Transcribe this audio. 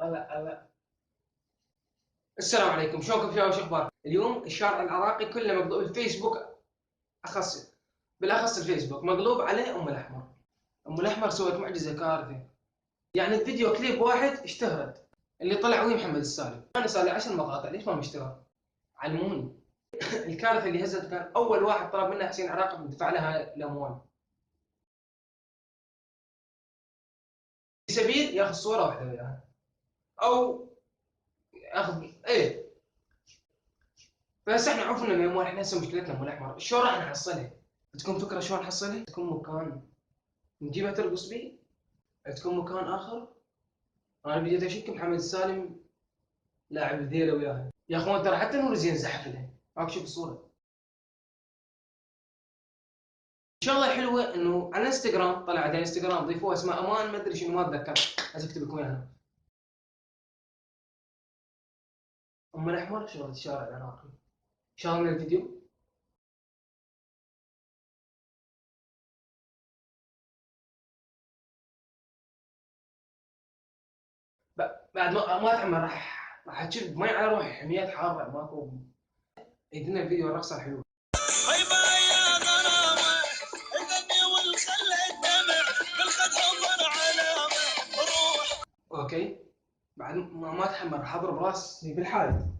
هلا. السلام عليكم، شلونكم شباب؟ شو اخباركم؟ اليوم الشارع العراقي كله مقلوب، الفيسبوك بالاخص الفيسبوك مقلوب عليه ام الاحمر. ام الاحمر سوت معجزه كارثه، يعني الفيديو كليب واحد اشتهرت، اللي طلع ويا محمد السالم. انا صار لي 10 مقاطع، ليش ما مشتهر؟ علموني. الكارثه اللي هزت كان اول واحد طلب منه حسين عراقي دفع لها الاموال، في سبيل ياخذ صوره واحده وياها، او ياخذ بس احنا عرفنا من احنا هسه مشكلتنا ام الاحمر، شلون راح نحصلها؟ عندكم فكره شلون نحصلها؟ تكون مكان نجيبها ترقص بيه؟ تكون مكان اخر؟ انا بديت اشك محمد السالم لاعب الذيله وياها. يا اخوان ترى حتى نور زين زحف لها، هاك شوف الصوره. ان شاء الله حلوه انه على الانستغرام، طلع على الانستغرام ضيفوها اسمها امان ما ادري شنو، ما اتذكر، بس اكتب لكم اياها. ام الاحمر شغله الشارع العراقي. شغلنا الفيديو. بعد ما تعمل راح تشوف مي على روحي، حميات حاره ماكو. يدنا الفيديو الرقصه الحلوه. اوكي، بعد ما تحمر راح اضرب راسي بالحال.